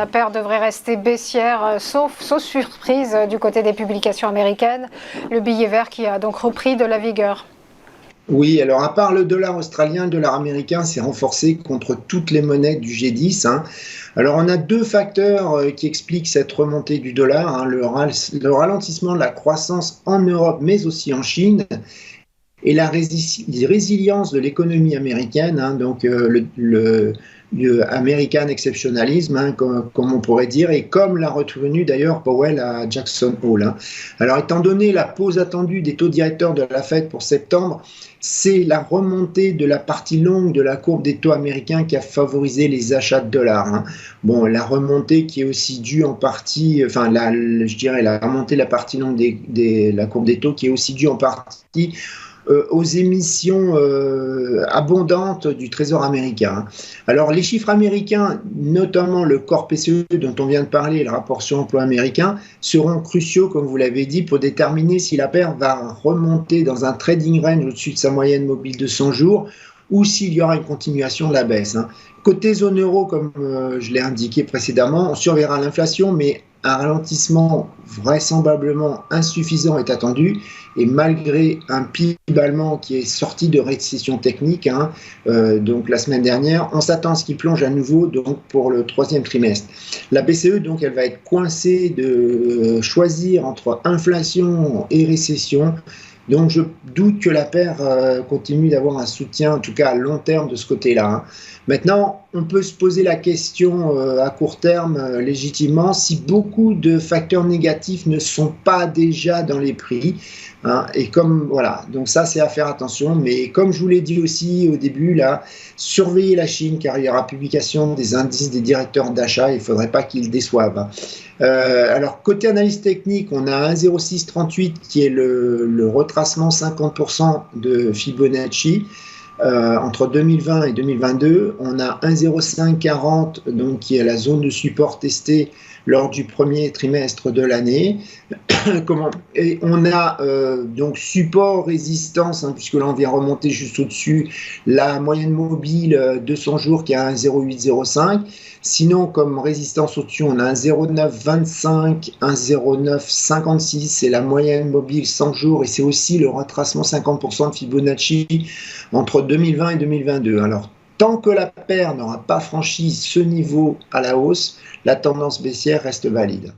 la paire devrait rester baissière, sauf surprise du côté des publications américaines. Le billet vert qui a donc repris de la vigueur. Oui, alors à part le dollar australien, le dollar américain s'est renforcé contre toutes les monnaies du G10, hein. Alors on a deux facteurs qui expliquent cette remontée du dollar, hein, le ralentissement de la croissance en Europe mais aussi en Chine et la résilience de l'économie américaine, hein, donc le American exceptionalism, hein, comme on pourrait dire, et comme l'a retenu d'ailleurs Powell à Jackson Hole, hein. Alors étant donné la pause attendue des taux directeurs de la Fed pour septembre, c'est la remontée de la partie longue de la courbe des taux américains qui a favorisé les achats de dollars, hein. Bon, la remontée qui est aussi due en partie, enfin, je dirais la remontée de la partie longue de la courbe des taux qui est aussi due en partie aux émissions abondantes du Trésor américain. Alors les chiffres américains, notamment le corps PCE dont on vient de parler, le rapport sur l'emploi américain, seront cruciaux, comme vous l'avez dit, pour déterminer si la paire va remonter dans un trading range au-dessus de sa moyenne mobile de 100 jours ou s'il y aura une continuation de la baisse, hein. Côté zone euro, comme je l'ai indiqué précédemment, on surveillera l'inflation, mais un ralentissement vraisemblablement insuffisant est attendu, et malgré un PIB allemand qui est sorti de récession technique, hein, donc la semaine dernière, on s'attend à ce qu'il plonge à nouveau donc, pour le troisième trimestre. La BCE, donc, elle va être coincée de choisir entre inflation et récession. Donc je doute que la paire continue d'avoir un soutien, en tout cas à long terme, de ce côté-là, hein. Maintenant, on peut se poser la question à court terme, légitimement, si beaucoup de facteurs négatifs ne sont pas déjà dans les prix, hein, et comme, voilà, donc ça c'est à faire attention, mais comme je vous l'ai dit aussi au début, là, surveillez la Chine, car il y aura publication des indices des directeurs d'achat, il ne faudrait pas qu'ils déçoivent, hein. Alors, côté analyse technique, on a un 0,638 qui est le retracement 50% de Fibonacci entre 2020 et 2022. On a un 0,540 donc, qui est la zone de support testée lors du premier trimestre de l'année. Et on a donc support résistance, hein, puisque là on vient remonter juste au-dessus, la moyenne mobile 200 jours qui a un 0,805. Sinon, comme résistance au-dessus, on a un 0,925, un 0,956, c'est la moyenne mobile 100 jours et c'est aussi le retracement 50% de Fibonacci entre 2020 et 2022. Alors, tant que la paire n'aura pas franchi ce niveau à la hausse, la tendance baissière reste valide.